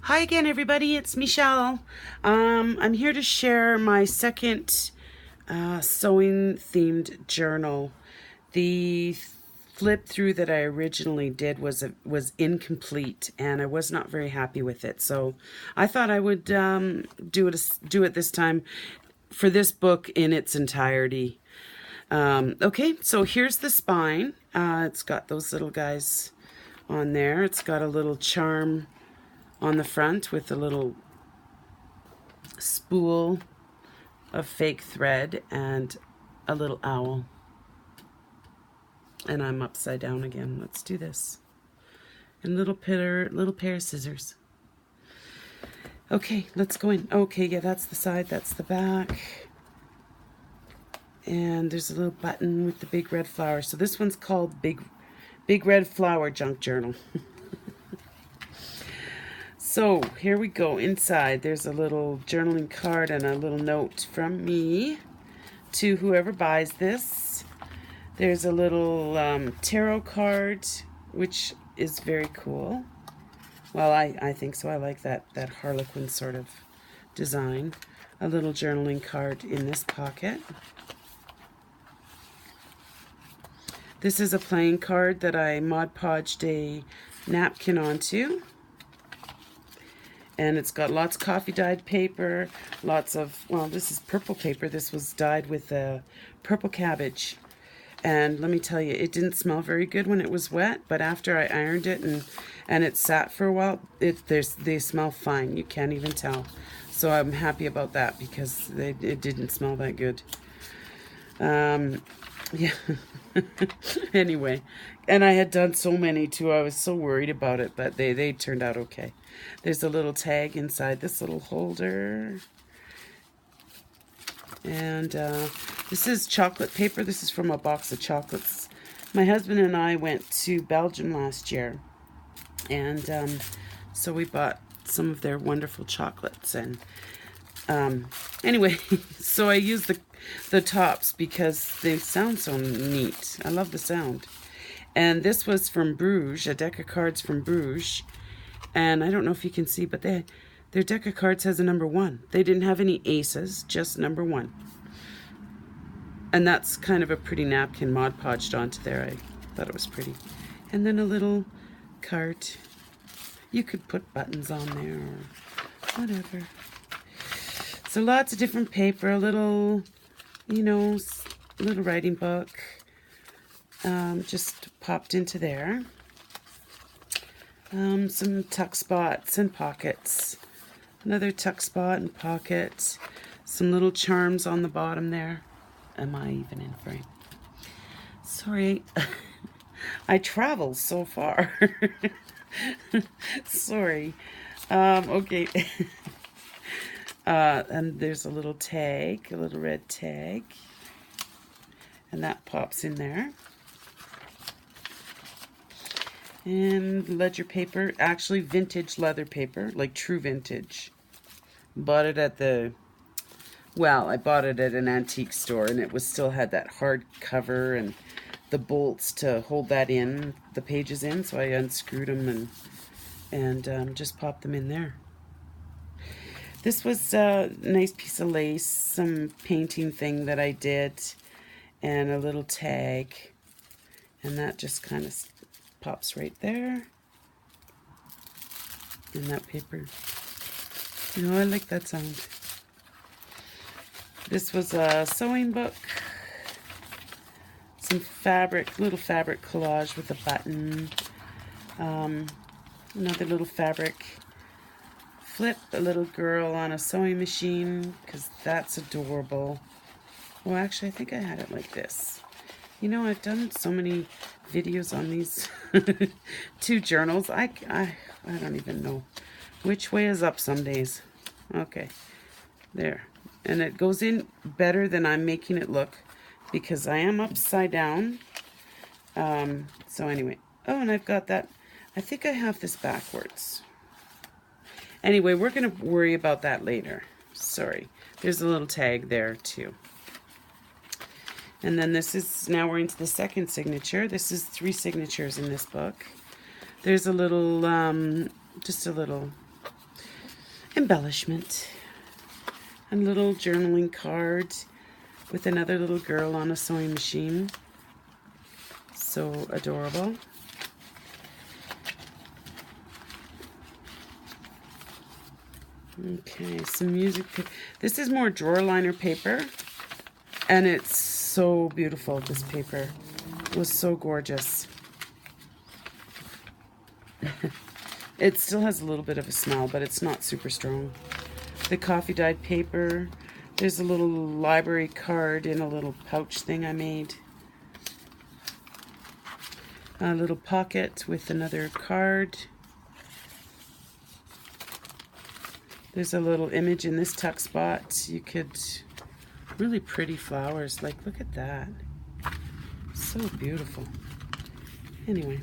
Hi again, everybody. It's Michelle. I'm here to share my second sewing themed journal. The flip through that I originally did was incomplete, and I was not very happy with it. So I thought I would do it this time for this book in its entirety. Okay, so here's the spine. It's got those little guys on there. It's got a little charm on the front with a little spool of fake thread and a little owl. And I'm upside down again. Let's do this. And little pair of scissors. Okay, let's go in. Okay, yeah, that's the side, that's the back. And there's a little button with the big red flower. So this one's called Big Red Flower Junk Journal. So here we go. Inside there's a little journaling card and a little note from me to whoever buys this. There's a little tarot card, which is very cool. Well, I think so. I like that harlequin sort of design. A little journaling card in this pocket. This is a playing card that I Mod Podged a napkin onto. And it's got lots of coffee dyed paper, lots of, well, this is purple paper. This was dyed with purple cabbage. And let me tell you, it didn't smell very good when it was wet, but after I ironed it and it sat for a while, they smell fine. You can't even tell. So I'm happy about that because it didn't smell that good. Yeah. Anyway, and I had done so many too. I was so worried about it, but they turned out okay. There's a little tag inside this little holder. And this is chocolate paper. This is from a box of chocolates. My husband and I went to Belgium last year. And so we bought some of their wonderful chocolates. And anyway, so I use the tops because they sound so neat. I love the sound. And this was from Bruges, a deck of cards from Bruges. And I don't know if you can see, but their deck of cards has a number 1. They didn't have any aces, just number 1. And that's kind of a pretty napkin Mod Podged onto there. I thought it was pretty. And then a little cart. You could put buttons on there or whatever. So lots of different paper, a little, little writing book. Just popped into there. Some tuck spots and pockets. Another tuck spot and pocket. Some little charms on the bottom there. Am I even in frame? Sorry. I travel so far. Sorry. Okay. And there's a little tag, a little red tag. And that pops in there. And ledger paper, actually vintage leather paper, like true vintage. Bought it at I bought it at an antique store, and it still had that hard cover and the bolts to hold that in, the pages in, so I unscrewed them and just popped them in there. This was a nice piece of lace, some painting thing that I did, and a little tag, and that just kind of pops right there. And that paper, I like that sound. This was a sewing book, some fabric, little fabric collage with a button, another little fabric flip, a little girl on a sewing machine, because that's adorable. Well, actually, I think I had it like this. I've done so many videos on these 2 journals. I don't even know which way is up some days. Okay, there. And it goes in better than I'm making it look because I am upside down. So anyway. Oh, and I've got that. I think I have this backwards. Anyway, we're going to worry about that later. Sorry. There's a little tag there too. And then now we're into the second signature. This is 3 signatures in this book. There's a little, just a little embellishment. A little journaling card with another little girl on a sewing machine. So adorable. Okay, some music. This is more drawer liner paper, and it's so beautiful, this paper. It was so gorgeous. It still has a little bit of a smell, but it's not super strong. The coffee dyed paper. There's a little library card in a little pouch thing I made. A little pocket with another card. There's a little image in this tuck spot. You could, really pretty flowers. Like, look at that. So beautiful. Anyway,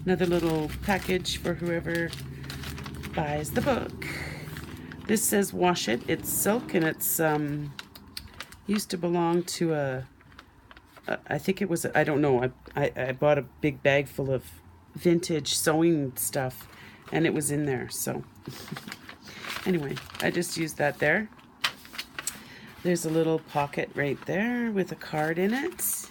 another little package for whoever buys the book. This says wash it. It's silk, and it's used to belong to I think it was, I don't know, I bought a big bag full of vintage sewing stuff, and it was in there, so anyway, I just used that there. There's a little pocket right there with a card in it.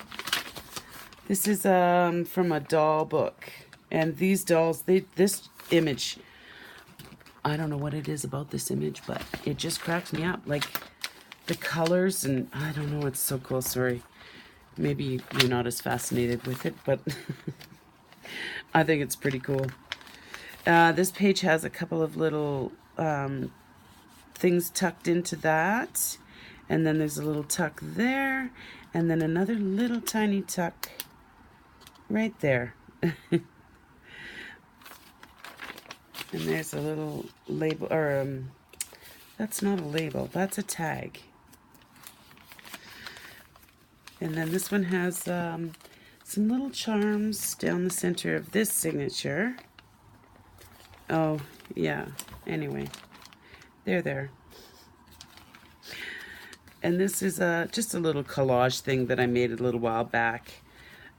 This is from a doll book, and these dolls, this image, I don't know what it is about this image, but it just cracks me up. Like, the colors, and I don't know, it's so cool. Sorry, maybe you're not as fascinated with it, but I think it's pretty cool. This page has a couple of little things tucked into that, and then there's a little tuck there, and then another little tiny tuck right there. And there's a little label, or that's not a label, that's a tag. And then this one has some little charms down the center of this signature. Oh, yeah, anyway, they're there. And this is just a little collage thing that I made a little while back.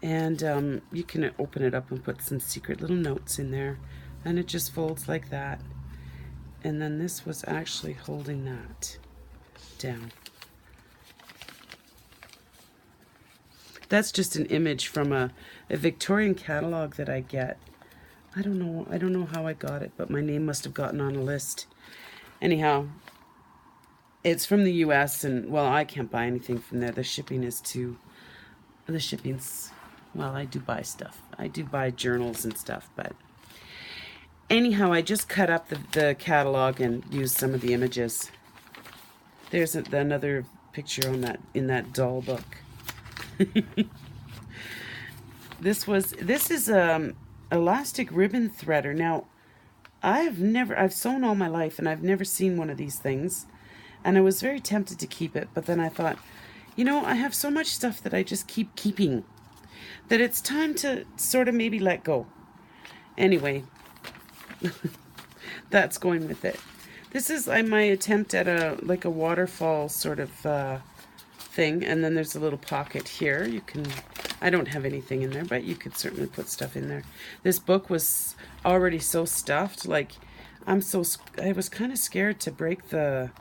And you can open it up and put some secret little notes in there. And it just folds like that. And then this was actually holding that down. That's just an image from a Victorian catalog that I get. I don't know how I got it, but my name must have gotten on a list. Anyhow, it's from the US, and well, I can't buy anything from there. The shipping is too, the shipping's, well, I do buy stuff. I do buy journals and stuff, but anyhow, I just cut up the catalog and used some of the images. There's another picture on that, in that doll book. This is elastic ribbon threader. Now, I've sewn all my life, and I've never seen one of these things, and I was very tempted to keep it, but then I thought, you know, I have so much stuff that I just keep keeping that it's time to sort of maybe let go. Anyway, that's going with it. This is my attempt at a waterfall sort of thing, and then there's a little pocket here. You can, I don't have anything in there, but you could certainly put stuff in there. This book was already so stuffed, like I was kind of scared to break the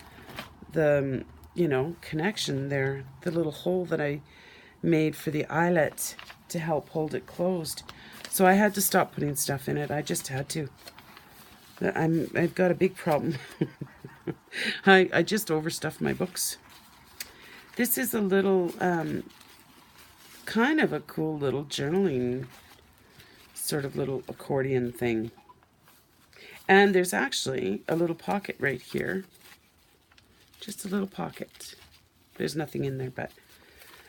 you know, connection there, the little hole that I made for the eyelet to help hold it closed. So I had to stop putting stuff in it. I just had to. I've got a big problem. I just overstuffed my books. This is a little, kind of a cool little journaling sort of little accordion thing. And there's actually a little pocket right here. Just a little pocket. There's nothing in there, but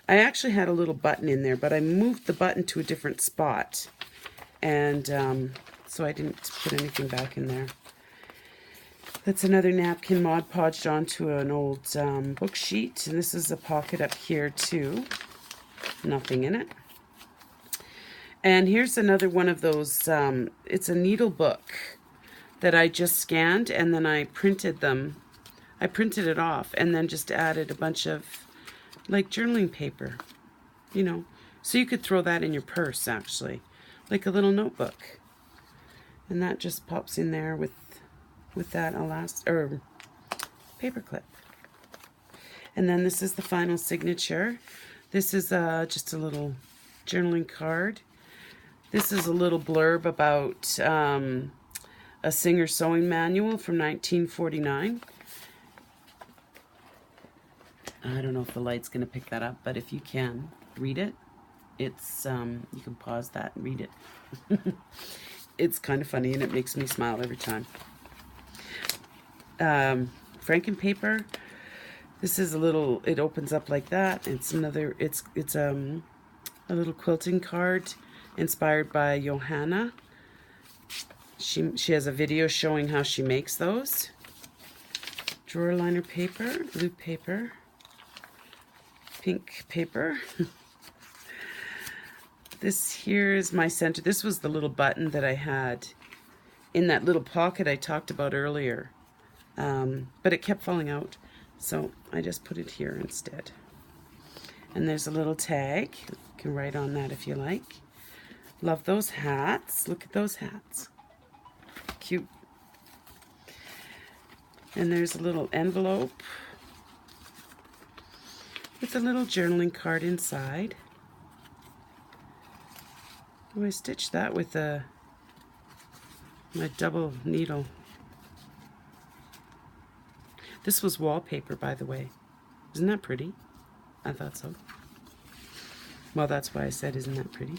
I actually had a little button in there, but I moved the button to a different spot. And so I didn't put anything back in there. That's another napkin Mod Podged onto an old book sheet. And this is a pocket up here too. Nothing in it. And here's another one of those, it's a needle book that I just scanned, and then I printed them. I printed it off and then just added a bunch of like journaling paper, you know. So you could throw that in your purse actually, like a little notebook. And that just pops in there with with that paper clip. And then this is the final signature. This is just a little journaling card. This is a little blurb about a Singer sewing manual from 1949. I don't know if the light's going to pick that up, but if you can, read it. It's, you can pause that and read it. It's kind of funny and it makes me smile every time. Franken paper. This is a little, it opens up like that. It's another, it's a little quilting card inspired by Johanna. She has a video showing how she makes those. Drawer liner paper, blue paper, pink paper. This here is my center. This was the little button that I had in that little pocket I talked about earlier. But it kept falling out, so I just put it here instead. And there's a little tag. You can write on that if you like. Love those hats. Look at those hats. Cute. And there's a little envelope with a little journaling card inside. Oh, I stitched that with my double needle. This was wallpaper, by the way. Isn't that pretty? I thought so. Well, that's why I said, isn't that pretty?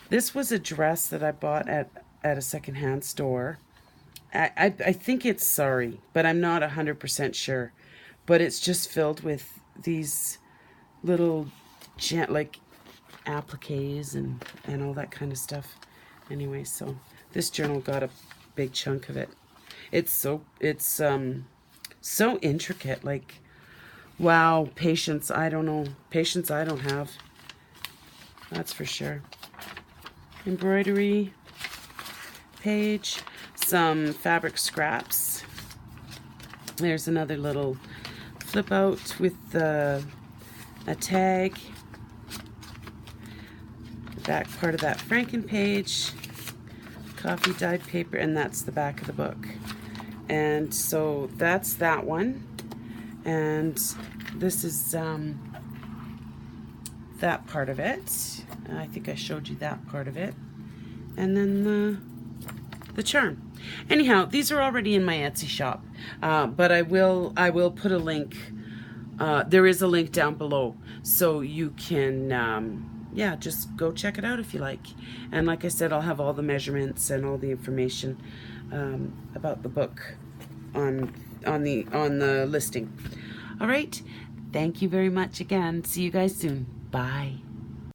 This was a dress that I bought at a secondhand store. I think it's Sari, but I'm not 100% sure. But it's just filled with these little, like, appliques and all that kind of stuff. Anyway, so this journal got a big chunk of it. It's so intricate. Like, wow, patience. I don't know. Patience I don't have. That's for sure. Embroidery page. Some fabric scraps. There's another little flip out with a tag. The back part of that Franken page. Coffee dyed paper, and that's the back of the book. And so that's that one. And this is that part of it. I think I showed you that part of it. And then the charm. Anyhow, these are already in my Etsy shop, but I will put a link. There is a link down below, so you can yeah, just go check it out if you like. And like I said, I'll have all the measurements and all the information about the book on the listing. All right, thank you very much again. See you guys soon. Bye.